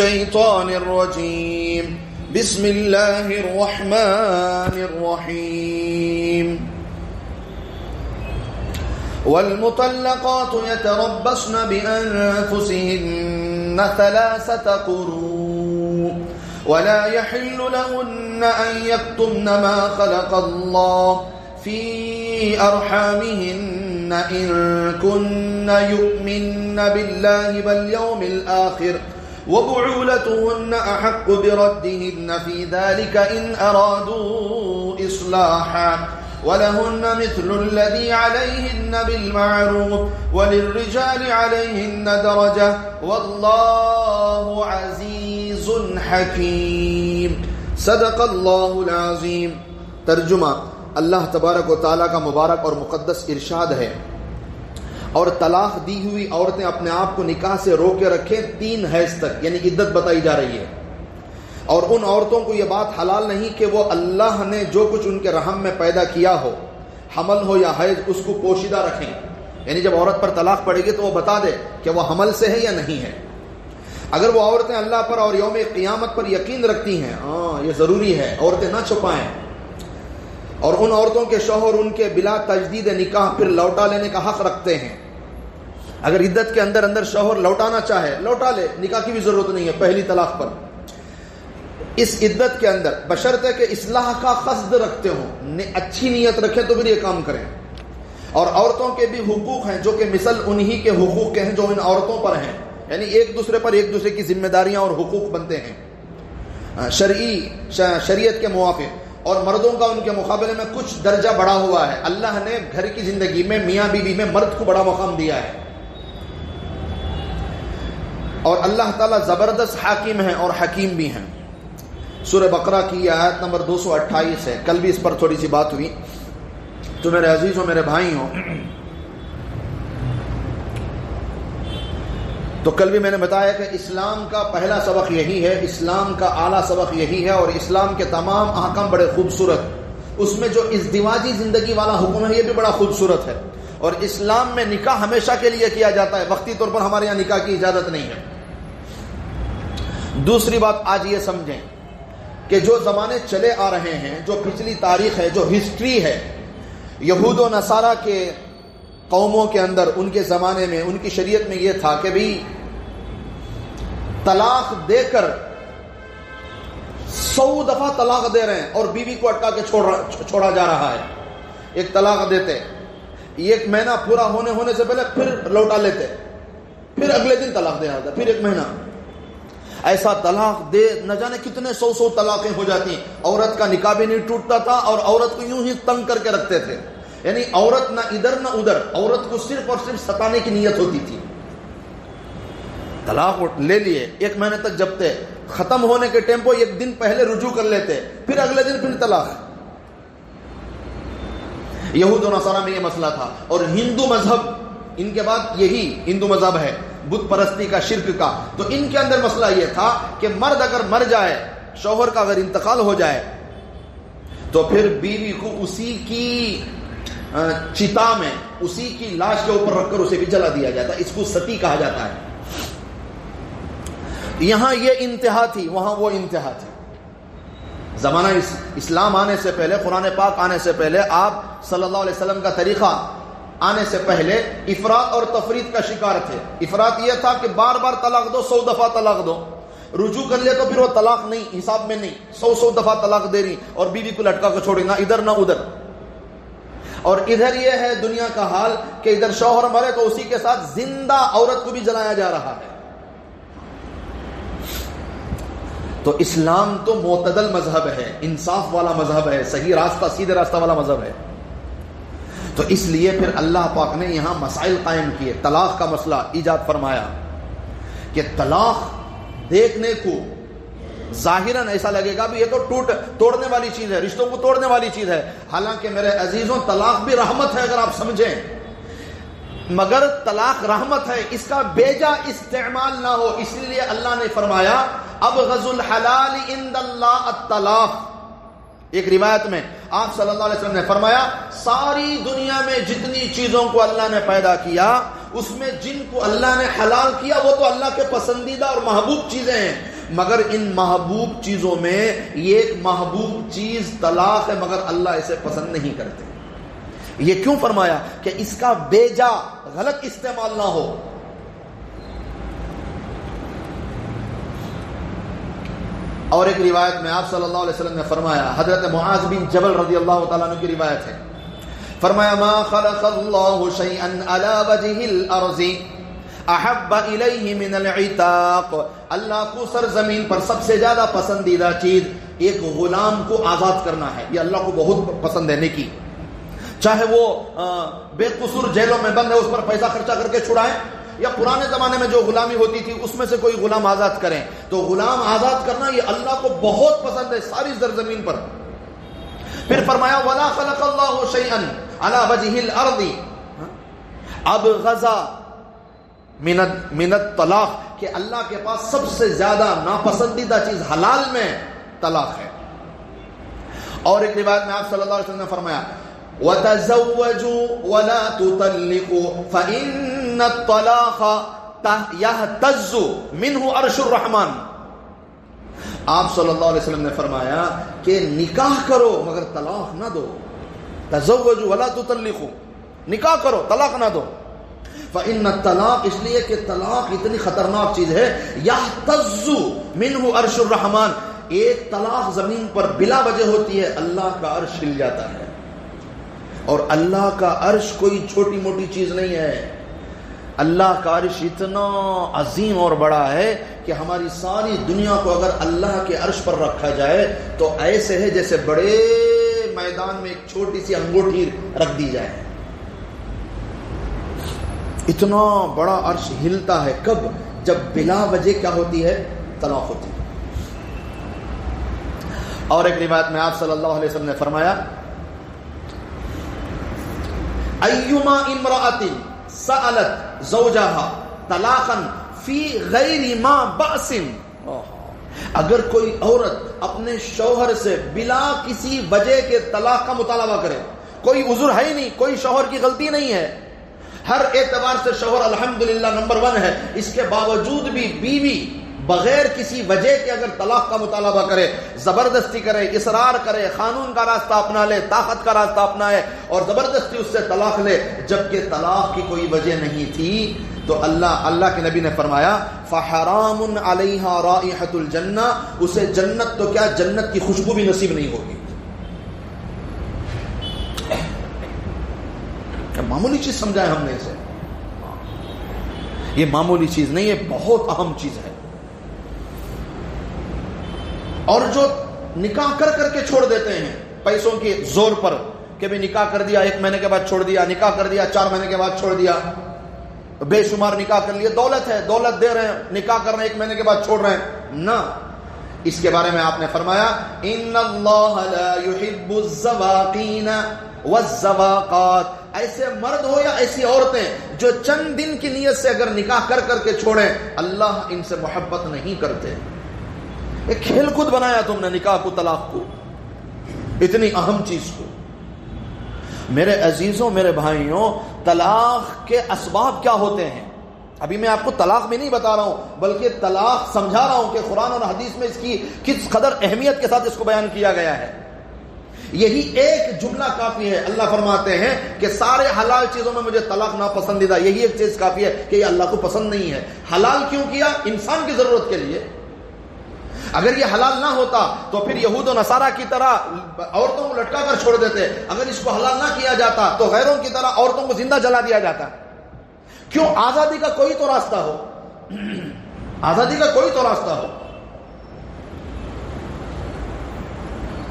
الشيطان الرجيم بسم الله الرحمن الرحيم والمطلقات يتربصن بأنفسهن 3 قروء ولا يحل لهن أن يكتمن ما خلق الله في أرحامهن إن كن يؤمن بالله واليوم الآخر وبعولتهن أحق بردهن في ذلك إن أرادوا إصلاحا ولهن مثل الذي عليهن بالمعروف وللرجال عليهن درجة والله عزيز حكيم صدق اللہ العظیم۔ ترجمہ: اللہ تبارک و تعالیٰ کا مبارک اور مقدس ارشاد ہے، اور طلاق دی ہوئی عورتیں اپنے آپ کو نکاح سے روکے رکھیں 3 حیض تک، یعنی عدت بتائی جا رہی ہے، اور ان عورتوں کو یہ بات حلال نہیں کہ وہ اللہ نے جو کچھ ان کے رحم میں پیدا کیا ہو، حمل ہو یا حیض، اس کو پوشیدہ رکھیں۔ یعنی جب عورت پر طلاق پڑے گی تو وہ بتا دے کہ وہ حمل سے ہے یا نہیں ہے۔ اگر وہ عورتیں اللہ پر اور یوم قیامت پر یقین رکھتی ہیں، یہ ضروری ہے، عورتیں نہ چھپائیں، اور ان عورتوں کے شوہر ان کے بلا تجدید نکاح پھر لوٹا لینے کا حق رکھتے ہیں۔ اگر عدت کے اندر اندر شوہر لوٹانا چاہے لوٹا لے، نکاح کی بھی ضرورت نہیں ہے پہلی طلاق پر۔ اس عدت کے اندر بشرطے کہ اصلاح کا قصد رکھتے ہوں، اچھی نیت رکھیں تو پھر یہ کام کریں۔ اور عورتوں کے بھی حقوق ہیں جو کہ مثل انہی کے حقوق کے ہیں جو ان عورتوں پر ہیں، یعنی ایک دوسرے پر ایک دوسرے کی ذمہ داریاں اور حقوق بنتے ہیں شریعت کے موافق، اور مردوں کا ان کے مقابلے میں کچھ درجہ بڑھا ہوا ہے۔ اللہ نے گھر کی زندگی میں میاں بیوی میں مرد کو بڑا مقام دیا ہے، اور اللہ تعالیٰ زبردست حاکم ہیں اور حکیم بھی ہیں۔ سورہ بقرہ کی یہ آیت نمبر 228 ہے۔ کل بھی اس پر تھوڑی سی بات ہوئی، تو میرے عزیزوں، میرے بھائی ہوں، تو کل بھی میں نے بتایا کہ اسلام کا پہلا سبق یہی ہے، اسلام کا اعلیٰ سبق یہی ہے، اور اسلام کے تمام احکام بڑے خوبصورت، اس میں جو ازدواجی زندگی والا حکم ہے یہ بھی بڑا خوبصورت ہے، اور اسلام میں نکاح ہمیشہ کے لیے کیا جاتا ہے، وقتی طور پر ہمارے یہاں نکاح کی اجازت نہیں ہے۔ دوسری بات آج یہ سمجھیں کہ جو زمانے چلے آ رہے ہیں، جو پچھلی تاریخ ہے، جو ہسٹری ہے، یہود و نصارہ کے قوموں کے اندر ان کے زمانے میں ان کی شریعت میں یہ تھا کہ بھی طلاق دے کر 100 دفعہ طلاق دے رہے ہیں اور بیوی کو اٹکا کے چھوڑا جا رہا ہے۔ ایک طلاق دیتے، 1 مہینہ پورا ہونے سے پہلے پھر لوٹا لیتے، پھر اگلے دن طلاق دے آتا، پھر 1 مہینہ ایسا طلاق دے، نہ جانے کتنے 100 طلاقیں ہو جاتی ہیں۔ عورت کا نکاح بھی نہیں ٹوٹتا تھا اور عورت کو یوں ہی تنگ کر کے رکھتے تھے، یعنی عورت نہ ادھر نہ ادھر، عورت کو صرف اور صرف ستانے کی نیت ہوتی تھی۔ طلاق لے لیے، 1 مہینے تک جبتے، ختم ہونے کے ٹیمپو 1 دن پہلے رجوع کر لیتے، پھر اگلے دن پھر طلاق۔ یہود و نصارہ میں یہ مسئلہ تھا، اور ہندو مذہب ان کے بعد یہی ہندو مذہب ہے، بت پرستی کا، شرک کا، تو ان کے اندر مسئلہ یہ تھا کہ مرد اگر مر جائے، شوہر کا اگر انتقال ہو جائے، تو پھر بیوی کو اسی کی چتا میں، اسی کی لاش کے اوپر رکھ کر اسے بھی جلا دیا جاتا ہے، اس کو ستی کہا جاتا ہے۔ یہاں یہ انتہا تھی، وہاں وہ انتہا تھی۔ زمانہ اسلام آنے سے پہلے، قرآن پاک آنے سے پہلے، آپ صلی اللہ علیہ وسلم کا طریقہ آنے سے پہلے افراط اور تفریط کا شکار تھے۔ افراط یہ تھا کہ بار بار طلاق دو، 100 دفعہ طلاق دو، رجوع کر لے تو پھر وہ طلاق نہیں، حساب میں نہیں، 100 دفعہ طلاق دے رہی اور بیوی کو لٹکا کے چھوڑی، نہ ادھر نہ ادھر۔ اور ادھر یہ ہے دنیا کا حال کہ ادھر شوہر مرے تو اسی کے ساتھ زندہ عورت کو بھی جلایا جا رہا ہے۔ تو اسلام تو معتدل مذہب ہے، انصاف والا مذہب ہے، صحیح راستہ، سیدھے راستہ والا مذہب ہے۔ تو اس لیے پھر اللہ پاک نے یہاں مسائل قائم کیے۔ طلاق کا مسئلہ ایجاد فرمایا کہ طلاق دیکھنے کو ظاہراً ایسا لگے گا بھی یہ تو توڑنے والی چیز ہے، رشتوں کو توڑنے والی چیز ہے، حالانکہ میرے عزیزوں طلاق بھی رحمت ہے اگر آپ سمجھیں، مگر طلاق رحمت ہے، اس کا بیجا استعمال نہ ہو، اس لیے اللہ نے فرمایا ابغض الحلال عند اللہ الطلاق۔ ایک روایت میں آپ صلی اللہ علیہ وسلم نے فرمایا ساری دنیا میں جتنی چیزوں کو اللہ نے پیدا کیا اس میں جن کو اللہ نے حلال کیا وہ تو اللہ کے پسندیدہ اور محبوب چیزیں ہیں، مگر ان محبوب چیزوں میں یہ ایک محبوب چیز طلاق ہے، مگر اللہ اسے پسند نہیں کرتے۔ یہ کیوں فرمایا؟ کہ اس کا بے جا غلط استعمال نہ ہو۔ اور ایک روایت میں آپ صلی اللہ علیہ وسلم نے فرمایا، حضرت معاذ بن جبل رضی اللہ تعالیٰ عنہ کی روایت ہے، فرمایا ما خلق اللہ شیئا علی وجہ الارض احب الیہ من العتاق، اللہ کو سرزمین پر سب سے زیادہ پسندیدہ چیز ایک غلام کو آزاد کرنا ہے، یہ اللہ کو بہت پسند ہے نیکی، چاہے وہ بے قصور جیلوں میں بند ہے اس پر پیسہ خرچہ کر کے چھڑائیں، یا پرانے زمانے میں جو غلامی ہوتی تھی اس میں سے کوئی غلام آزاد کریں، تو غلام آزاد کرنا یہ اللہ کو بہت پسند ہے ساری سرزمین پر۔ پھر فرمایا ولا خلق اللہ شیئا علی وجہ الارض ابغض من الطلاق، کہ اللہ کے پاس سب سے زیادہ ناپسندیدہ چیز حلال میں طلاق ہے۔ اور ایک روایت میں آپ صلی اللہ علیہ وسلم نے فرمایا وَتَزَوَّجُوا وَلَا تُطَلِّقُوا فَإِنَّ الطَّلَاقَ يَهْتَزُّ مِنْهُ عَرْشُ الرَّحْمَنِ، آپ صلی اللہ علیہ وسلم نے فرمایا کہ نکاح کرو مگر طلاق نہ دو، تزوجوا ولا تطلقوا، نکاح کرو طلاق نہ دو، فإن الطلاق، اس لیے کہ طلاق اتنی خطرناک چیز ہے، يَهْتَزُّ مِنْهُ عَرْشُ الرَّحْمَنِ، ایک طلاق زمین پر بلا وجہ ہوتی ہے اللہ کا عرش ہل جاتا ہے، اور اللہ کا عرش کوئی چھوٹی موٹی چیز نہیں ہے، اللہ کا عرش اتنا عظیم اور بڑا ہے کہ ہماری ساری دنیا کو اگر اللہ کے عرش پر رکھا جائے تو ایسے ہے جیسے بڑے میدان میں ایک چھوٹی سی انگوٹھی رکھ دی جائے، اتنا بڑا عرش ہلتا ہے۔ کب؟ جب بلا وجہ کیا ہوتی ہے؟ طلاق ہوتی ہے۔ اور ایک روایت میں آپ صلی اللہ علیہ وسلم نے فرمایا ایما امرأۃ سألت زوجہا طلاقا فی غیر ما بأس، اگر کوئی عورت اپنے شوہر سے بلا کسی وجہ کے طلاق کا مطالبہ کرے، کوئی عذر ہے ہی نہیں، کوئی شوہر کی غلطی نہیں ہے، ہر اعتبار سے شوہر الحمدللہ نمبر 1 ہے، اس کے باوجود بھی بیوی بغیر کسی وجہ کے اگر طلاق کا مطالبہ کرے، زبردستی کرے، اصرار کرے، قانون کا راستہ اپنا لے، طاقت کا راستہ اپنائے اور زبردستی اس سے طلاق لے، جبکہ طلاق کی کوئی وجہ نہیں تھی، تو اللہ کے نبی نے فرمایا فحرام علیہا رائحۃ الجنہ، اسے جنت تو کیا جنت کی خوشبو بھی نصیب نہیں ہوگی۔ معمولی چیز سمجھائے ہم نے اسے، یہ معمولی چیز نہیں، یہ بہت اہم چیز ہے۔ اور جو نکاح کر کے چھوڑ دیتے ہیں پیسوں کے زور پر، کہ بھی نکاح کر دیا 1 مہینے کے بعد چھوڑ دیا، نکاح کر دیا 4 مہینے کے بعد چھوڑ دیا، بے شمار نکاح کر لیے، دولت ہے، دولت دے رہے ہیں، نکاح کر رہے ہیں 1 مہینے کے بعد چھوڑ رہے ہیں، نہ، اس کے بارے میں آپ نے فرمایا ان اللہ لا يحب الزواقین والزواقات، ایسے مرد ہو یا ایسی عورتیں جو چند دن کی نیت سے اگر نکاح کر کے چھوڑیں، اللہ ان سے محبت نہیں کرتے۔ ایک کھیل کود بنایا تم نے نکاح کو، طلاق کو، اتنی اہم چیز کو۔ میرے عزیزوں، میرے بھائیوں، طلاق کے اسباب کیا ہوتے ہیں؟ ابھی میں آپ کو طلاق میں نہیں بتا رہا ہوں بلکہ طلاق سمجھا رہا ہوں کہ قرآن اور حدیث میں اس کی کس قدر اہمیت کے ساتھ اس کو بیان کیا گیا ہے۔ یہی ایک جملہ کافی ہے۔ اللہ فرماتے ہیں کہ سارے حلال چیزوں میں مجھے طلاق ناپسندیدہ، یہی ایک چیز کافی ہے کہ یہ اللہ کو پسند نہیں ہے۔ حلال کیوں کیا؟ انسان کی ضرورت کے لیے۔ اگر یہ حلال نہ ہوتا تو پھر یہود و نصارہ کی طرح عورتوں کو لٹکا کر چھوڑ دیتے، اگر اس کو حلال نہ کیا جاتا تو غیروں کی طرح عورتوں کو زندہ جلا دیا جاتا۔ کیوں؟ آزادی کا کوئی تو راستہ ہو، آزادی کا کوئی تو راستہ ہو۔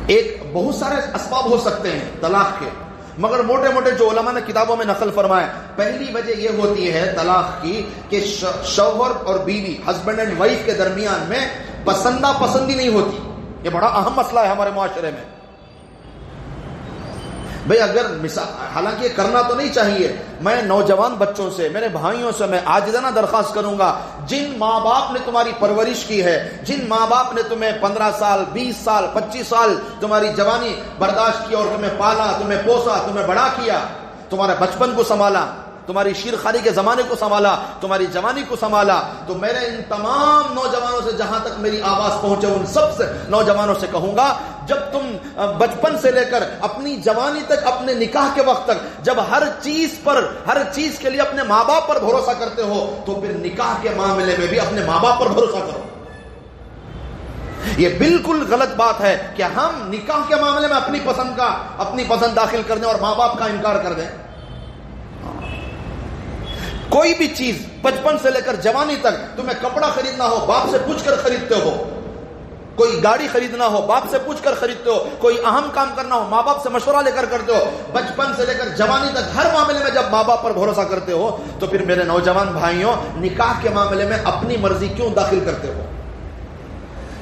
ایک بہت سارے اسباب ہو سکتے ہیں طلاق کے، مگر موٹے موٹے جو علماء نے کتابوں میں نقل فرمائے، پہلی وجہ یہ ہوتی ہے طلاق کی کہ شوہر اور بیوی، ہسبینڈ اینڈ وائف کے درمیان میں پسندہ پسندی نہیں ہوتی۔ یہ بڑا اہم مسئلہ ہے ہمارے معاشرے میں۔ بھئی اگر حالانکہ یہ کرنا تو نہیں چاہیے، میں نوجوان بچوں سے، میرے بھائیوں سے میں عاجزانہ درخواست کروں گا، جن ماں باپ نے تمہاری پرورش کی ہے، جن ماں باپ نے تمہیں 15 سال 20 سال 25 سال تمہاری جوانی برداشت کی اور تمہیں پالا، تمہیں پوسا، تمہیں بڑا کیا، تمہارے بچپن کو سنبھالا، تمہاری شیرخواری کے زمانے کو سنبھالا، تمہاری جوانی کو سنبھالا. تو میرے ان تمام نوجوانوں سے جہاں تک میری آواز پہنچے ان سب سے نوجوانوں سے کہوں گا، جب تم بچپن سے لے کر اپنی جوانی تک، اپنے نکاح کے وقت تک جب ہر چیز کے لیے اپنے ماں باپ پر بھروسہ کرتے ہو، تو پھر نکاح کے معاملے میں بھی اپنے ماں باپ پر بھروسہ کرو. یہ بالکل غلط بات ہے کہ ہم نکاح کے معاملے میں اپنی پسند داخل کر دیں اور ماں باپ کا انکار کر دیں. کوئی بھی چیز بچپن سے لے کر جوانی تک، تمہیں کپڑا خریدنا ہو باپ سے پوچھ کر خریدتے ہو، کوئی گاڑی خریدنا ہو باپ سے پوچھ کر خریدتے ہو، کوئی اہم کام کرنا ہو ماں باپ سے مشورہ لے کر کرتے ہو. بچپن سے لے کر جوانی تک ہر معاملے میں جب ماں باپ پر بھروسہ کرتے ہو، تو پھر میرے نوجوان بھائیوں، نکاح کے معاملے میں اپنی مرضی کیوں داخل کرتے ہو؟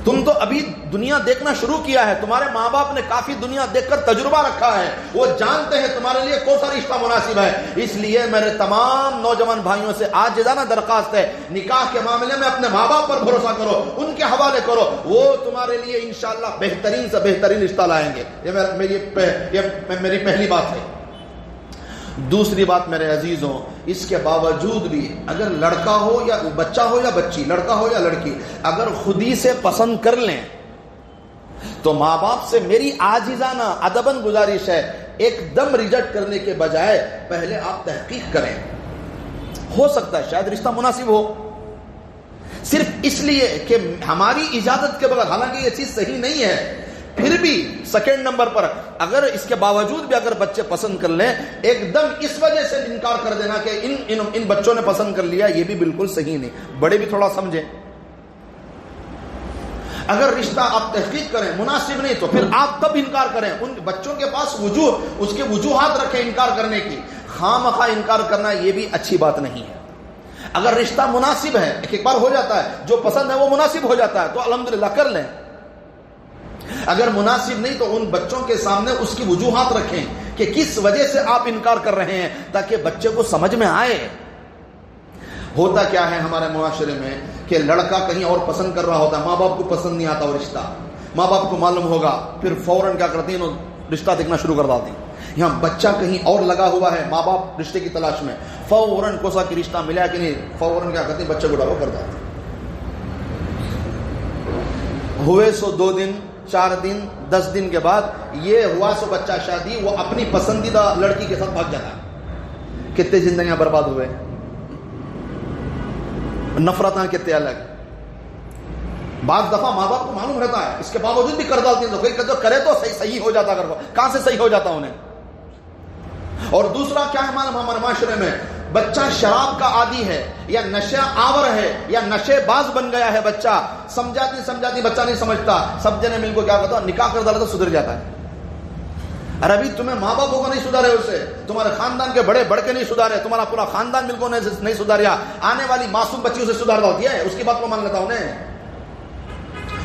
تم تو ابھی دنیا دیکھنا شروع کیا ہے، تمہارے ماں باپ نے کافی دنیا دیکھ کر تجربہ رکھا ہے، وہ جانتے ہیں تمہارے لیے کون سا رشتہ مناسب ہے. اس لیے میرے تمام نوجوان بھائیوں سے عاجزانہ درخواست ہے، نکاح کے معاملے میں اپنے ماں باپ پر بھروسہ کرو، ان کے حوالے کرو، وہ تمہارے لیے انشاءاللہ بہترین سے بہترین رشتہ لائیں گے. یہ میری پہلی بات ہے. دوسری بات میرے عزیزوں، اس کے باوجود بھی اگر لڑکا ہو یا بچہ ہو یا بچی، لڑکا ہو یا لڑکی، اگر خودی سے پسند کر لیں تو ماں باپ سے میری عاجزانہ ادباً گزارش ہے، ایک دم ریجیکٹ کرنے کے بجائے پہلے آپ تحقیق کریں. ہو سکتا ہے شاید رشتہ مناسب ہو، صرف اس لیے کہ ہماری اجازت کے بغیر، حالانکہ یہ چیز صحیح نہیں ہے، پھر بھی سیکنڈ نمبر پر اگر اس کے باوجود بھی اگر بچے پسند کر لیں، ایک دم اس وجہ سے انکار کر دینا کہ ان بچوں نے پسند کر لیا، یہ بھی بالکل صحیح نہیں. بڑے بھی تھوڑا سمجھیں. اگر رشتہ آپ تحقیق کریں مناسب نہیں تو پھر آپ تب انکار کریں. ان بچوں کے پاس اس کے وجوہات رکھیں انکار کرنے کی. خواہ مخواہ انکار کرنا یہ بھی اچھی بات نہیں ہے. اگر رشتہ مناسب ہے، ایک بار ہو جاتا ہے، جو پسند ہے وہ مناسب ہو جاتا ہے، تو الحمدللہ کر لیں. اگر مناسب نہیں تو ان بچوں کے سامنے اس کی وجوہات رکھیں کہ کس وجہ سے آپ انکار کر رہے ہیں، تاکہ بچے کو سمجھ میں آئے. ہوتا کیا ہے ہمارے معاشرے میں کہ لڑکا کہیں اور پسند کر رہا ہوتا ہے، ماں باپ کو پسند نہیں آتا وہ رشتہ، ماں باپ کو معلوم ہوگا، پھر فوراً کیا کرتے ہیں، رشتہ دیکھنا شروع کر دیتے ہیں. یہاں بچہ کہیں اور لگا ہوا ہے، ماں باپ رشتے کی تلاش میں، فوراً کوسا کی رشتہ ملا کہ نہیں، فوراً کیا کرتے ہیں، بچے کو ڈالو کر دیتے ہیں. ہوئے سو 2 دن 4 دن 10 دن کے بعد یہ ہوا سو بچہ شادی، وہ اپنی پسندیدہ لڑکی کے ساتھ بھاگ جاتا ہے. کتنے زندگیاں برباد ہوئے، نفرتاں کتنے الگ. بعض دفعہ ماں باپ کو معلوم رہتا ہے، اس کے باوجود بھی کر ڈالتے ہیں. تو کرے تو صحیح ہو جاتا، کہاں سے صحیح ہو جاتا انہیں. اور دوسرا کیا ہے معلوم ہمارے معاشرے میں، بچہ شراب کا عادی ہے یا نشہ آور ہے یا نشے باز بن گیا ہے. بچہ سمجھاتی بچہ نہیں سمجھتا، سب جنے مل کو کیا کرتا، نکاح کر ڈالا تو سدھر جاتا ہے. ارے ابھی تمہیں ماں باپوں کو نہیں سدھارے، اسے تمہارے خاندان کے بڑے بڑھ کے نہیں سدھارے، تمہارا پورا خاندان مل کو نہیں سدھاریا، آنے والی معصوم بچی اسے سدھار ڈالتی ہے، اس کی بات کو مان لیتا انہیں،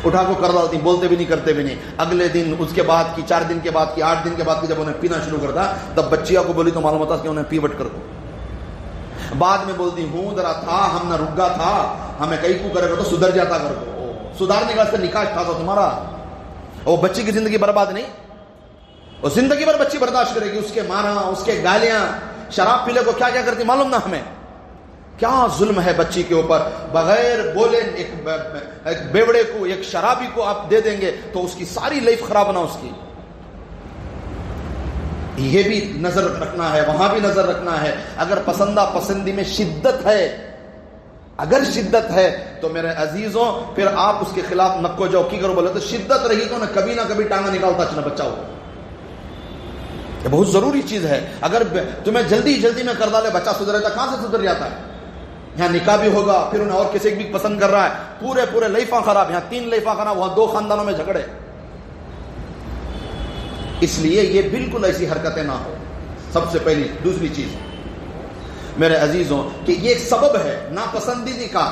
اٹھا کو کر ڈالتی، بولتے بھی نہیں کرتے بھی نہیں. اگلے دن اس کے بعد کی 4 دن کے بعد کی 8 دن کے بعد کی جب انہیں پینا شروع کرتا، تب بچیاں کو بولی تو معلوم ہوتا کہ انہیں پی بٹ کر دو. بعد میں بولتی ہوں ذرا تھا، ہم نہ رک گا تھا، ہمیں کئی کو کرے گا تو سدھر جاتا کر دو. سدھارنے کا نکاح تھا تو تمہارا، وہ بچی کی زندگی برباد نہیں، وہ زندگی بھر بچی برداشت کرے گی، اس کے مارا، اس کے گالیاں. شراب پیلے کو کیا کیا کرتی معلوم نہ ہمیں، کیا ظلم ہے بچی کے اوپر. بغیر بولے ایک بیوڑے کو، ایک شرابی کو آپ دے دیں گے تو اس کی ساری لائف خراب نہ اس کی. یہ بھی نظر رکھنا ہے، وہاں بھی نظر رکھنا ہے. اگر پسندی میں شدت ہے، اگر شدت ہے تو میرے عزیزوں پھر آپ اس کے خلاف نکو جو کی کرو. بولے تو شدت رہی تو کبھی نہ کبھی ٹانگا نکالتا چنا بچہ ہو. یہ بہت ضروری چیز ہے. اگر تمہیں جلدی میں کر ڈالے بچہ سدھر جاتا، کہاں سے سدھر جاتا ہے. یہاں نکاح بھی ہوگا، پھر انہیں اور کسی بھی پسند کر رہا ہے، پورے لائفاں خراب. یہاں 3 لائفاں خراب، وہاں 2 خاندانوں میں جھگڑے. اس لیے یہ بالکل ایسی حرکتیں نہ ہو، سب سے پہلی. دوسری چیز میرے عزیزوں کہ یہ ایک سبب ہے ناپسندیدگی کا.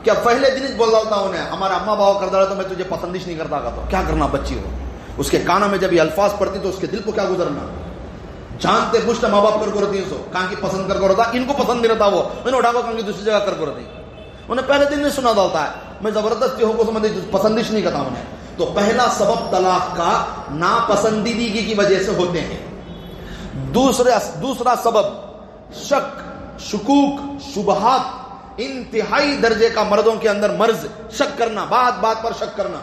کیا پہلے دن بول رہا ہوں انہیں، ہمارا اما باوا کر ڈالا تو میں تجھے پسندش نہیں کرتا تھا، تو کیا کرنا بچی ہو، اس کے کانوں میں جب یہ الفاظ پڑتی تو اس کے دل کو کیا گزرنا. جانتے پوچھتے ماں باپ کر کو رہتی ہیں، سو کہاں کی پسند کر کو رہتا، ان کو پسند نہیں رہتا، وہ انہیں اٹھا کو کہاں کی دوسری جگہ کر کو رہتی. انہیں پہلے دن نہیں سنا ڈالتا ہے، میں زبردستی ہوں کو سمجھ پسندش نہیں کرتا انہیں. تو پہلا سبب طلاق کا ناپسندیدگی کی وجہ سے ہوتے ہیں. دوسرا سبب شکوک، شبہات، انتہائی درجے کا مردوں کے اندر مرض، شک کرنا، بات بات پر شک کرنا.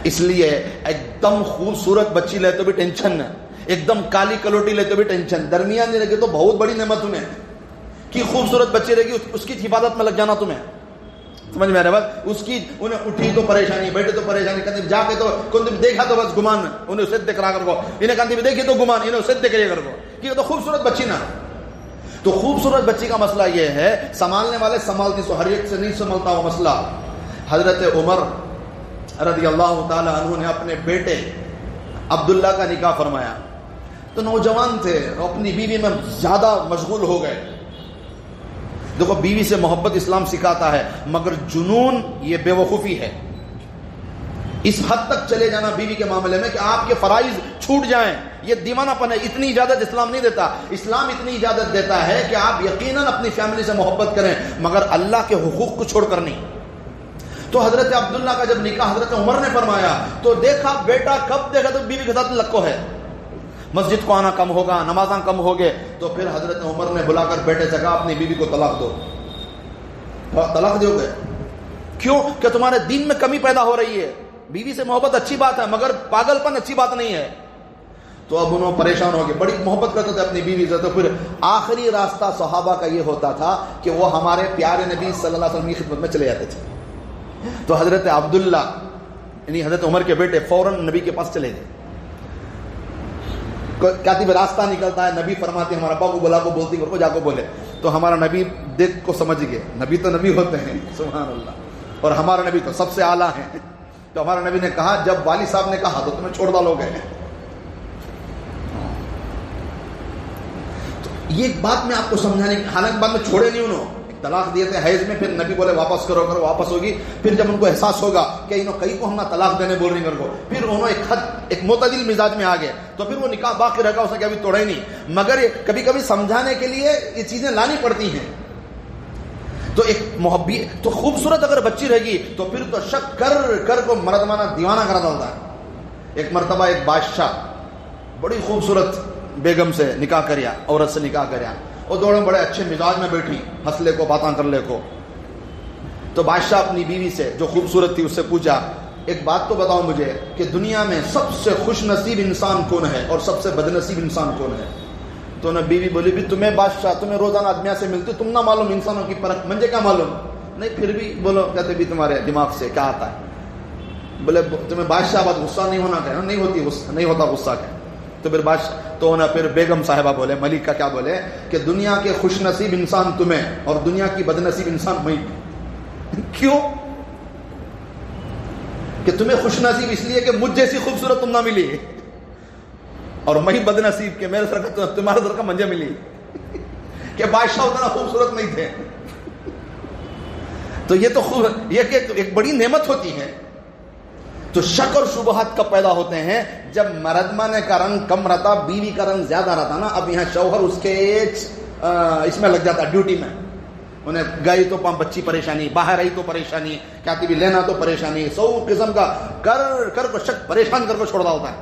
اس لیے ایک دم خوبصورت بچی لے تو بھی ٹینشن ہے، ایک دم کالی کلوٹی لے تو بھی ٹینشن. درمیان لگے تو بہت بڑی نعمت تمہیں کہ خوبصورت بچی رہے گی، اس کی حفاظت میں لگ جانا تمہیں. سمجھ میں آ رہا ہے بات؟ اس کی انہیں اٹھی تو پریشانی، بیٹھے تو پریشانی، کہیں جا کے تو کہیں دیکھا تو بس گمان، انہیں اسے دیکھ رہا کر کو، انہیں کہیں دیکھے تو گمان، انہیں اسے دیکھ رہے کر کو کہ تو خوبصورت بچی نا. تو خوبصورت بچی کا مسئلہ یہ ہے، سنبھالنے والے سنبھالتی سو، ہر ایک سے نہیں سنبھلتا وہ مسئلہ. حضرت عمر رضی اللہ تعالی عنہ نے اپنے بیٹے عبداللہ کا نکاح فرمایا. تو نوجوان تھے، اپنی بیوی میں زیادہ مشغول ہو گئے. دیکھو بیوی سے محبت اسلام سکھاتا ہے، مگر جنون یہ بے وقوفی ہے. اس حد تک چلے جانا بیوی کے معاملے میں کہ آپ کے فرائض چھوٹ جائیں، یہ دیوانہ پن ہے. اتنی اجازت اسلام نہیں دیتا. اسلام اتنی اجازت دیتا ہے کہ آپ یقیناً اپنی فیملی سے محبت کریں، مگر اللہ کے حقوق کو چھوڑ کر نہیں. تو حضرت عبداللہ کا جب نکاح حضرت عمر نے فرمایا تو دیکھا بیٹا کب دیکھا تو بیوی کے ساتھ لکو ہے، مسجد کو آنا کم ہوگا، نمازاں کم ہو گئے. تو پھر حضرت عمر نے بلا کر بیٹے سے کہا اپنی بیوی کو طلاق دو. طلاق دو گے کیوں؟ کہ تمہارے دین میں کمی پیدا ہو رہی ہے. بیوی سے محبت اچھی بات ہے، مگر پاگل پن اچھی بات نہیں ہے. تو اب انہوں پریشان ہو گئے، بڑی محبت کرتے تھے اپنی بیوی سے. تو پھر آخری راستہ صحابہ کا یہ ہوتا تھا کہ وہ ہمارے پیارے نبی صلی اللہ علیہ وسلم کی خدمت میں چلے جاتے تھے. تو حضرت عبداللہ یعنی حضرت عمر کے بیٹے فوراً نبی کے پاس چلے گئے. کہتی راستہ نکلتا ہے، نبی فرماتے ہیں ہمارا ابا کو بلا کو بولتی کو جا کو بولے. تو ہمارا نبی دیکھ کو سمجھ گئے، نبی تو نبی ہوتے ہیں سبحان اللہ، اور ہمارا نبی تو سب سے اعلیٰ ہے. تو ہمارا نبی نے کہا جب والد صاحب نے کہا تو تمہیں چھوڑ ڈالو گے. تو یہ بات میں آپ کو سمجھانے کی، حالانکہ بعد میں چھوڑے نہیں انہوں، طلاق دیے تھے حیض میں. پھر نبی بولے واپس کرو کرو، واپس ہوگی. پھر جب ان کو احساس ہوگا کہ انہوں کئی کو ہم نہ طلاق دینے بول رہی کر کو، پھر انہوں ایک معتدل مزاج میں آ گئے. تو پھر وہ نکاح باقی رہا، اس نے کبھی توڑا ہی نہیں. مگر کبھی کبھی سمجھانے کے لیے یہ چیزیں لانی پڑتی ہیں. تو ایک محبت تو خوبصورت اگر بچی رہے گی تو پھر تو شک کر کر کو مردمانہ دیوانہ کرا ڈالتا ہے. ایک مرتبہ ایک بادشاہ بڑی خوبصورت بیگم سے نکاح کریا، عورت سے نکاح کریا. وہ دونوں بڑے اچھے مزاج میں بیٹھی، ہنس لے کو باتاں کر لے کو. تو بادشاہ اپنی بیوی سے جو خوبصورت تھی اس سے پوچھا ایک بات تو بتاؤ مجھے کہ دنیا میں سب سے خوش نصیب انسان کون ہے اور سب سے بد نصیب انسان کون ہے؟ تو نہ بیوی بولی بھی تمہیں بادشاہ، تمہیں روزانہ آدمیاں سے ملتی، تم نہ معلوم انسانوں کی پرکھ، مجھے کیا معلوم. نہیں پھر بھی بولو، کہتے بھی تمہارے دماغ سے کیا آتا ہے؟ بولے تمہیں بادشاہ بات غصہ نہیں ہونا کہنا، نہیں ہوتی غصہ، نہیں ہوتا غصہ کیا. تو پھر بادشاہ تو نہ پھر بیگم صاحبہ بولے، ملکہ کیا بولے کہ دنیا کے خوش نصیب انسان تمہیں اور دنیا کی بد نصیب انسان میں. کیوں؟ کہ تمہیں خوش نصیب اس لیے کہ مجھ جیسی خوبصورت تم نہ ملی، اور میں بد نصیب کہ میرے سر کا تمہارے سر کا منجا ملی کہ بادشاہ اتنا خوبصورت نہیں تھے. تو یہ تو یہ کہ ایک بڑی نعمت ہوتی ہے. تو شک اور شبہات کب پیدا ہوتے ہیں؟ جب مردمانے کا رنگ کم رہتا، بیوی کا رنگ زیادہ رہتا نا. اب یہاں شوہر اس کے اس میں لگ جاتا ڈیوٹی میں. انہیں گئی تو بچی پریشانی، باہر آئی تو پریشانی، کہتی بھی لینا تو پریشانی، سو قسم کا کر کر کو شک پریشان کر کو چھوڑ ہوتا ہے.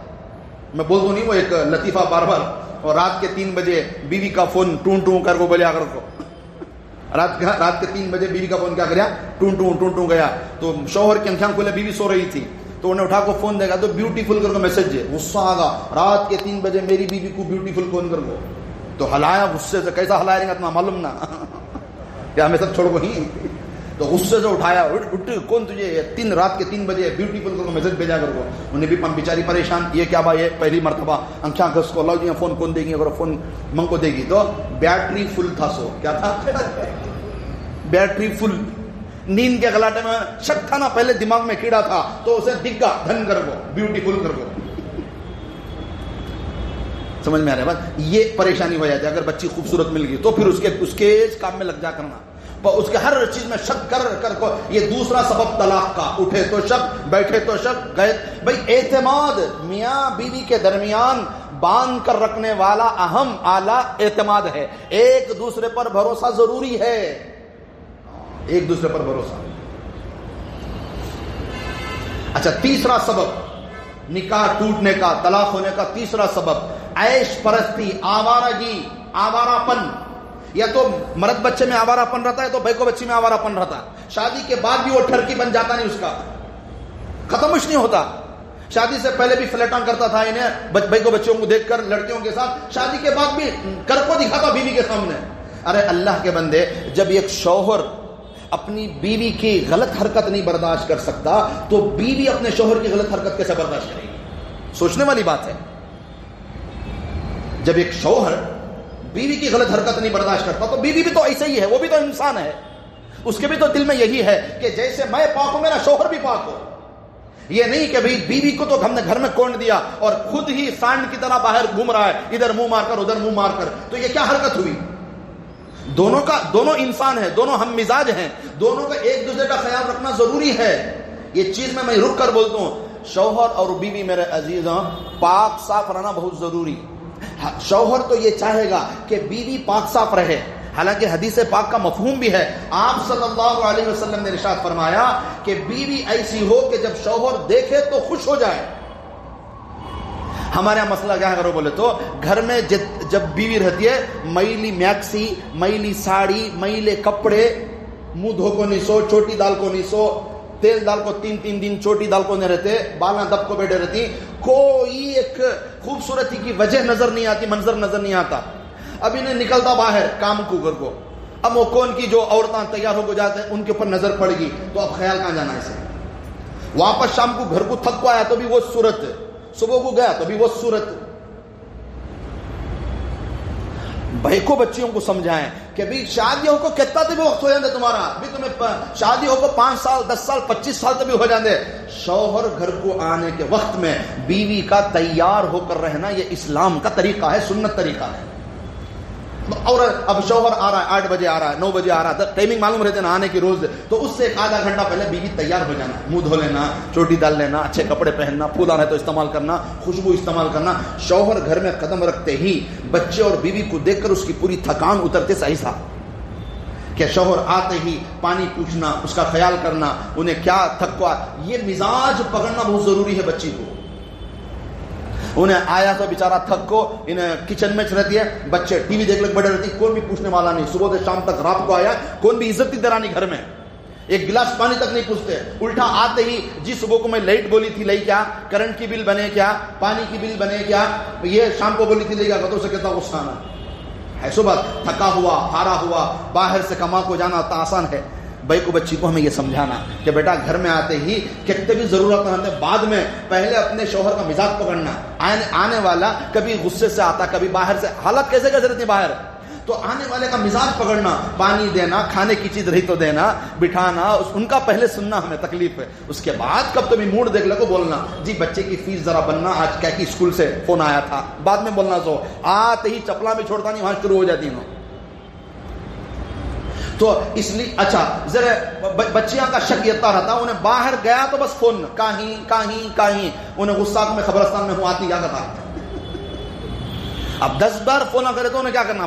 میں بول دوں نہیں، وہ ایک لطیفہ بار بار، اور رات کے 3 بجے بیوی کا فون ٹون ٹون کر کو بولیا کر کو. رات کے 3 بجے بیوی کا فون کیا کریا؟ ٹون ٹون ٹون ٹون گیا. تو شوہر کی آنکھیں کھولے، بیوی سو رہی تھی. تو انہیں اٹھا کو فون دے گا تو بیوٹیفل کر کو میسج ہے. غصہ آگا، رات کے 3 بجے میری بیوی کو بیوٹیفل فون کر کو. تو ہلایا غصے سے، کیسا ہلایا گا اتنا معلوم نہ کیا ہمیں سب چھوڑ کو ہی. تو غصے سے اٹھایا، اٹھ کون تجھے رات کے 3 بجے بیوٹیفل کر کو میسج بھیجا کر کو. انہیں بھی بیچاری پریشان، یہ کیا بھائی، پہلی مرتبہ آنکھیں گھس کو لاؤ جی فون کون دے گی، اگر فون منگ کو دے گی. تو بیٹری فل تھا، سو کیا تھا؟ بیٹری فل. نیند کے غلاٹے میں شک تھا نا، پہلے دماغ میں کیڑا تھا تو اسے دکھا دھن کر کو بیوٹیفل کر کو. سمجھ میں آ رہا ہے بات؟ یہ پریشانی ہو جاتی ہے. اگر بچی خوبصورت مل گئی تو پھر اس کے کام میں لگ جا کرنا، اس کے ہر چیز میں شک کر کر کو. یہ دوسرا سبب طلاق کا، اٹھے تو شک، بیٹھے تو شک، گئے. بھائی اعتماد میاں بیوی کے درمیان باندھ کر رکھنے والا اہم آلہ اعتماد ہے. ایک دوسرے پر بھروسہ ضروری ہے، ایک دوسرے پر بھروسہ. اچھا، تیسرا سبب نکاح ٹوٹنے کا، طلاق ہونے کا تیسرا سبب عیش پرستی، آوارگی. آوارہ پن، یا تو مرد بچے میں آوارہ پن رہتا ہے تو بھائی کو بچی میں آوارہ پن رہتا ہے. شادی کے بعد بھی وہ ٹھرکی بن جاتا نہیں، اس کا ختم نہیں ہوتا. شادی سے پہلے بھی فلیٹاں کرتا تھا انہیں بھائی کو بچوں کو دیکھ کر لڑکیوں کے ساتھ، شادی کے بعد بھی کر کو دکھاتا بیوی کے سامنے. ارے اللہ کے بندے، جب ایک شوہر اپنی بیوی کی غلط حرکت نہیں برداشت کر سکتا تو بیوی اپنے شوہر کی غلط حرکت کیسے برداشت کرے گی؟ سوچنے والی بات ہے. جب ایک شوہر بیوی کی غلط حرکت نہیں برداشت کرتا تو بیوی بھی تو ایسے ہی ہے، وہ بھی تو انسان ہے، اس کے بھی تو دل میں یہی ہے کہ جیسے میں پاک ہوں میرا شوہر بھی پاک ہو. یہ نہیں کہ بھئی بیوی کو تو ہم نے گھر میں کونڈ دیا اور خود ہی سانڈ کی طرح باہر گھوم رہا ہے، ادھر منہ مار کر ادھر منہ مار کر، تو یہ کیا حرکت ہوئی؟ دونوں انسان ہیں، دونوں ہم مزاج ہیں، دونوں کا ایک دوسرے کا خیال رکھنا ضروری ہے. یہ چیز میں رک کر بولتا ہوں، شوہر اور بیوی میرے عزیزاں پاک صاف رہنا بہت ضروری. شوہر تو یہ چاہے گا کہ بیوی پاک صاف رہے، حالانکہ حدیث پاک کا مفہوم بھی ہے. آپ صلی اللہ علیہ وسلم نے ارشاد فرمایا کہ بیوی ایسی ہو کہ جب شوہر دیکھے تو خوش ہو جائے. ہمارے یہاں مسئلہ کیا ہے بولے تو، گھر میں جب بیوی رہتی ہے میلی میکسی، میلی ساڑی، میلے کپڑے، منہ دھو کو نہیں سو، چھوٹی دال کو نہیں سو، تیل دال کو 3 دن چھوٹی دال کو نہیں رہتے، بالاں دب کو بیٹھے رہتی، کوئی ایک خوبصورتی کی وجہ نظر نہیں آتی، منظر نظر نہیں آتا. اب انہیں نکلتا باہر کام کو گھر کو، اب وہ کون کی جو عورتیں تیار ہو کو جاتے ہیں ان کے اوپر نظر پڑ گئی تو اب خیال کہاں جانا ہے اسے. واپس شام کو گھر کو تھک کو آیا تو بھی وہ صورت، صبح کو گیا تو بھی وہ صورت. بھائی کو بچیوں کو سمجھائیں کہ بھی شادیوں کو کتنا بھی وقت ہو جاندے تمہارا، بھی تمہیں شادیوں کو 5 سال 10 سال 25 سال تک بھی ہو جاندے، شوہر گھر کو آنے کے وقت میں بیوی کا تیار ہو کر رہنا یہ اسلام کا طریقہ ہے، سنت طریقہ ہے. اور اب شوہر آ رہا ہے 8 بجے آ رہا ہے 9 بجے آ رہا ہے، ٹائمنگ معلوم رہتے نا آنے کی روز، تو اس سے ایک آدھا گھنٹہ پہلے بیوی تیار ہو جانا، منہ دھو لینا، چوٹی ڈال لینا، اچھے کپڑے پہننا، پھول آ رہے تو استعمال کرنا، خوشبو استعمال کرنا. شوہر گھر میں قدم رکھتے ہی بچے اور بیوی کو دیکھ کر اس کی پوری تھکان اترتے صحیح تھا کہ شوہر آتے ہی پانی پوچھنا، اس کا خیال کرنا، انہیں کیا تھکوا، یہ مزاج پکڑنا بہت ضروری ہے. بچی کو انہیں آیا تو بیچارہ تھک کو، انہیں کچن میں رہتی ہے، بچے ٹی وی دیکھ لے بیٹھے رہتی، کوئی بھی پوچھنے والا نہیں، صبح سے شام تک رات کو آیا کون بھی عزت نہیں درانی گھر میں، ایک گلاس پانی تک نہیں پوچھتے. الٹا آتے ہی جی صبح کو میں لائٹ بولی تھی لئی کیا، کرنٹ کی بل بنے کیا، پانی کی بل بنے کیا، یہ شام کو بولی تھی لئی کیا، تو سے کتنا غصہ آنا ہے. صبح تھکا ہوا ہارا ہوا باہر سے کما کو جانا اتنا آسان ہے. بھائی کو بچی کو ہمیں یہ سمجھانا کہ بیٹا گھر میں آتے ہی کتنے بھی ضرورت ہے بعد میں پہلے اپنے شوہر کا مزاج پکڑنا. آنے والا کبھی غصے سے آتا، کبھی باہر سے، حالت کیسے رہتی باہر، تو آنے والے کا مزاج پکڑنا، پانی دینا، کھانے کی چیز رہی تو دینا، بٹھانا، ان کا پہلے سننا ہمیں تکلیف ہے. اس کے بعد کب تمہیں موڈ دیکھ لے کو بولنا جی بچے کی فیس ذرا بننا، آج کیا کی اسکول سے فون آیا تھا، بعد میں بولنا. سو آتے ہی چپلا میں چھوڑتا نہیں، وہاں شروع ہو جاتی ہوں. تو اس لیے اچھا ذرا بچیاں کا شک یہ رہتا، انہیں باہر گیا تو بس فون کہیں انہیں غصہ میں خبرستان میں ہوں آتی کیا کرتا. اب 10 بار فون کرے تو انہیں کیا کرنا.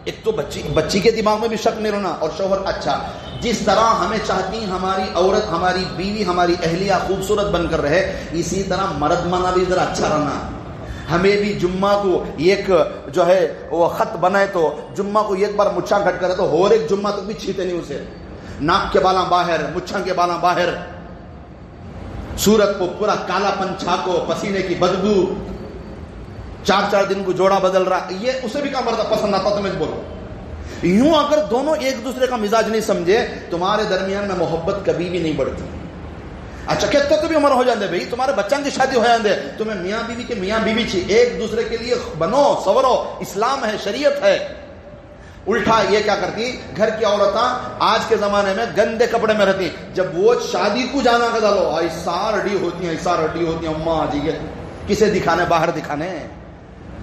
ایک تو بچی کے دماغ میں بھی شک نہیں رہنا، اور شوہر اچھا جس طرح ہمیں چاہتی ہماری عورت، ہماری بیوی، ہماری اہلیہ خوبصورت بن کر رہے، اسی طرح مرد مانا بھی ذرا اچھا رہنا. ہمیں بھی جمعہ کو ایک جو ہے وہ خط بنائے تو جمعہ کو ایک بار مچھاں کٹ کرے تو اور ایک جمعہ تک بھی چھیتے نہیں اسے، ناک کے بالاں باہر، مچھاں کے بالاں باہر، صورت کو پورا کالا پن چھاکو، پسینے کی بدبو، 4 دن کو جوڑا بدل رہا، یہ اسے بھی کیا مرد پسند آتا تمہیں بولو. یوں اگر دونوں ایک دوسرے کا مزاج نہیں سمجھے تمہارے درمیان میں محبت کبھی بھی نہیں بڑھتی. اچھا کہتے تو بھی عمر ہو جاندے بھائی، تمہارے بچوں کی شادی ہو جاندے، تمہیں میاں بیوی کے میاں بیوی چاہیے، ایک دوسرے کے لیے بنو سورو، اسلام ہے، شریعت ہے. الٹا یہ کیا کرتی، گھر کی عورتیں آج کے زمانے میں گندے کپڑے میں رہتی، جب وہ شادی کو جانا کا ڈالو ایسا ریڈی ہوتی ہیں اماں جی کے، کسے دکھانے، باہر دکھانے،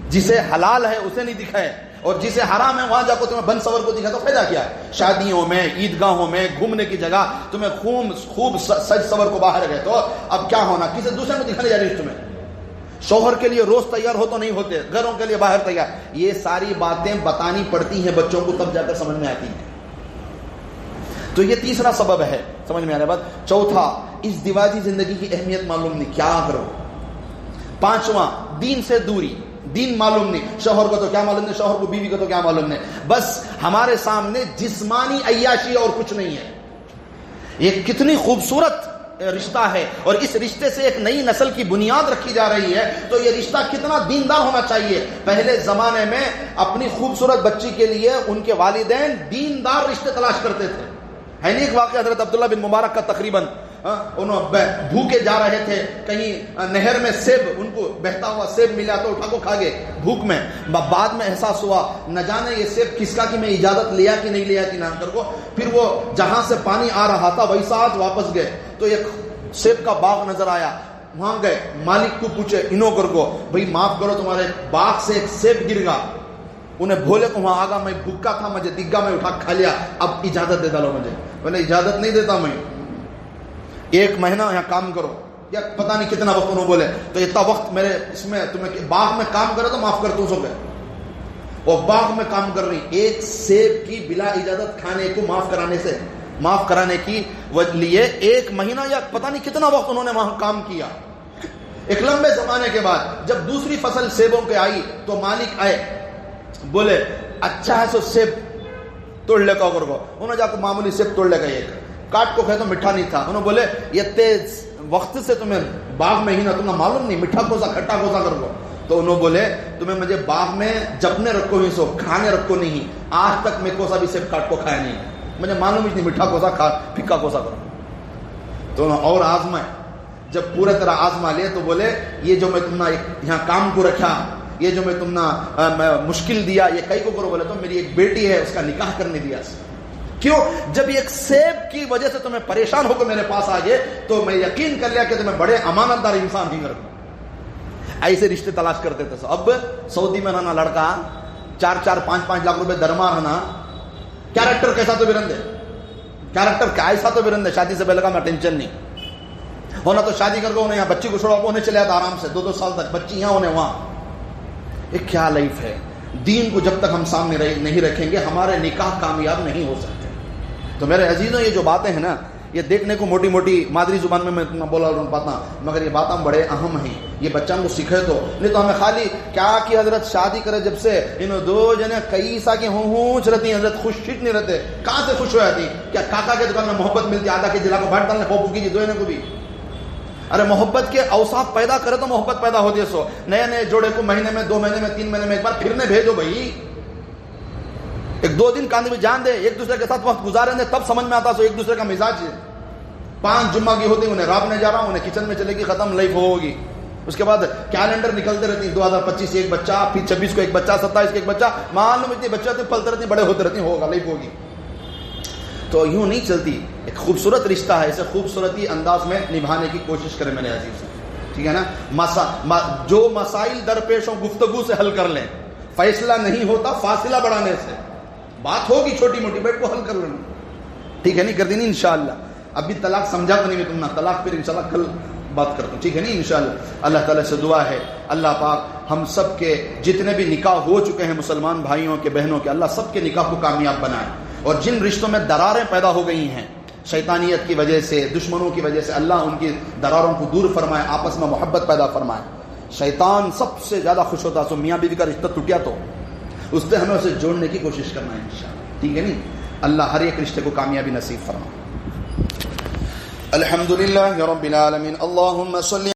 جسے حلال ہے اسے نہیں دکھائے، اور جسے حرام ہے وہاں جا کو تمہیں بن سور کو دکھا تو فائدہ کیا ہے. شادیوں میں، عیدگاہوں میں، گھومنے کی جگہ تمہیں خوب سج سور کو باہر گئے تو اب کیا ہونا، کسی دوسرے کو دکھانے جا رہی ہے تمہیں. شوہر کے لیے روز تیار ہو تو نہیں ہوتے، گھروں کے لیے باہر تیار. یہ ساری باتیں بتانی پڑتی ہیں بچوں کو، تب جا کر سمجھ میں آتی ہیں. تو یہ تیسرا سبب ہے، سمجھ میں آنے بعد. چوتھا، اس دیواجی زندگی کی اہمیت معلوم نہیں، کیا کرو. 5واں، دین سے دوری. دین معلوم نہیں، شوہر کو تو کیا معلوم نہیں، شوہر کو بیوی کو تو کیا معلوم نہیں، بس ہمارے سامنے جسمانی عیاشی اور کچھ نہیں ہے۔ یہ کتنی خوبصورت رشتہ ہے، اور اس رشتے سے ایک نئی نسل کی بنیاد رکھی جا رہی ہے، تو یہ رشتہ کتنا دیندار ہونا چاہیے۔ پہلے زمانے میں اپنی خوبصورت بچی کے لیے ان کے والدین دیندار رشتے تلاش کرتے تھے۔ ہے نہیں ایک واقعہ حضرت عبداللہ بن مبارک کا، تقریباً انہوں بھوکے جا رہے تھے کہیں نہر میں، سیب ان کو بہتا ہوا سیب ملا تو اٹھا کو کھا گئے بھوک میں۔ بعد میں احساس ہوا نہ جانے یہ سیب کس کا، کہ میں اجازت لیا کہ نہیں لیا کہ نہ کر کو۔ پھر وہ جہاں سے پانی آ رہا تھا ویسا آج واپس گئے تو ایک سیب کا باغ نظر آیا، وہاں گئے مالک کو پوچھے انہوں کر کو، بھئی معاف کرو تمہارے باغ سے ایک سیب گر گا۔ انہیں بھولے کو وہاں آگا، میں بھوکا تھا مجھے دگا، میں اٹھا کھا لیا، اب اجازت دے ڈالو مجھے۔ بولے اجازت نہیں دیتا میں، 1 مہینہ یہاں کام کرو، یا پتہ نہیں کتنا وقت۔ انہوں بولے تو اتنا وقت میرے اس میں تمہیں باغ میں کام کرو تو معاف کر، تو سو گئے وہ باغ میں کام کر رہی، ایک سیب کی بلا اجازت کھانے کو معاف کرانے کی لیے 1 مہینہ یا پتہ نہیں کتنا وقت انہوں نے وہاں کام کیا۔ ایک لمبے زمانے کے بعد جب دوسری فصل سیبوں کے آئی تو مالک آئے، بولے اچھا ہے سو سیب توڑ لے کا، انہوں نے جا کے معمولی سیب توڑ لے گا، ایک کاٹ کو کھائے تو میٹھا نہیں تھا۔ انہوں بولے یہ تیز وقت سے تمہیں باغ میں ہی نا، تمہیں معلوم نہیں میٹھا کوسا کھٹا کوسا کر کو۔ تو انہوں بولے تمہیں مجھے باغ میں جپنے رکھو ہی سو، کھانے رکھو نہیں، آج تک میں کوسا بھی سیب کاٹ کو کھایا نہیں، مجھے معلوم ہی نہیں میٹھا کوسا کھا پھکا کوسا کرو۔ تو انہوں اور آزمائے، جب پورے طرح آزما لے تو بولے یہ جو میں تم نے یہاں کام کو رکھا، یہ جو میں تم نے مشکل دیا، یہ کئی کو کرو۔ بولے تو میری ایک بیٹی ہے، اس کا نکاح کرنے دیا۔ کیوں؟ جب ایک سیب کی وجہ سے تمہیں پریشان ہو کر میرے پاس آ گئے تو میں یقین کر لیا کہ تمہیں بڑے امانت دار انسان ہی کر۔ ایسے رشتے تلاش کرتے تھے۔ اب سعودی میں رہنا لڑکا 4-4 5-5 لاکھ روپے درما رہنا، کیریکٹر کیسا تو بھی رندے، کیریکٹر کیسا تو بھی رندے، شادی سے پہلے کا میں ٹینشن نہیں ہونا، تو شادی کر کے انہیں یہاں بچی کو چھوڑا انہیں چلے آتا آرام سے 2-2 سال تک بچی یہاں انہیں وہاں۔ یہ کیا لائف ہے؟ دین کو جب تک ہم سامنے نہیں رکھیں گے ہمارے نکاح کامیاب نہیں ہو سکتے۔ تو میرے عزیزوں یہ جو باتیں ہیں نا، یہ دیکھنے کو موٹی موٹی مادری زبان میں بولا پاتا، مگر یہ باتیں بڑے اہم ہیں، یہ بچوں کو سیکھے تو نہیں تو ہمیں خالی کیا کہ حضرت شادی کرے جب سے انہوں 2 جنے کئی سا کی ہوں رہتی ہیں، حضرت خوش نہیں رہتے، کہاں سے خوش ہو جاتی؟ کیا کاکا کے دکان میں محبت ملتی، آدھا کے جلا کو بھاٹ ڈالنے پھوپھو کی دو کو بھی۔ ارے محبت کے اوصاف پیدا کرے تو محبت پیدا ہوتی ہے۔ سو نئے جوڑے کو مہینے میں 2 مہینے میں 3 مہینے میں ایک بار پھرنے بھیجو بھائی، 1-2 دن کاندھی میں جان دے، ایک دوسرے کے ساتھ وقت گزاریں دے، تب سمجھ میں آتا سو ایک دوسرے کا مزاج ہے۔ 5 جمعہ کی ہوتی انہیں رابنے جا رہا ہوں، انہیں کچن میں چلے گی، ختم لائف ہوگی۔ اس کے بعد کیلنڈر نکلتے رہتی ہیں، 2025 ایک بچہ، پھر 26 کو ایک بچہ، 27 کو ایک بچہ، معلوم اتنے بچے ہوتے پلتے رہتے بڑے ہوتے رہتے ہوگا لائف ہوگی۔ تو یوں نہیں چلتی، ایک خوبصورت رشتہ ہے، اسے خوبصورتی انداز میں نبھانے کی کوشش کریں میرے عزیز، ٹھیک ہے نا۔ جو مسائل درپیش ہوں گفتگو سے حل کر لیں، فیصلہ نہیں ہوتا فاصلہ بڑھانے سے، بات ہوگی چھوٹی موٹی بیٹھ کو حل کر لینا، ٹھیک ہے نہیں کر دینی انشاءاللہ۔ ابھی طلاق سمجھا تو نہیں میں تم نے، طلاق پھر انشاءاللہ کل بات کرتا ہوں، ٹھیک ہے نہیں انشاءاللہ۔ اللہ تعالیٰ سے دعا ہے اللہ پاک ہم سب کے جتنے بھی نکاح ہو چکے ہیں مسلمان بھائیوں کے بہنوں کے، اللہ سب کے نکاح کو کامیاب بنائے، اور جن رشتوں میں دراریں پیدا ہو گئی ہیں شیطانیت کی وجہ سے، دشمنوں کی وجہ سے، اللہ ان کی دراروں کو دور فرمائے، آپس میں محبت پیدا فرمائے۔ شیطان سب سے زیادہ خوش ہوتا ہے میاں بیوی کا رشتہ ٹوٹیا تو اس سے ہمیں اسے جوڑنے کی کوشش کرنا ہے انشاءاللہ، ٹھیک ہے نہیں۔ اللہ ہر ایک رشتے کو کامیابی نصیب فرمائے۔ الحمدللہ رب العالمین، اللہم صلی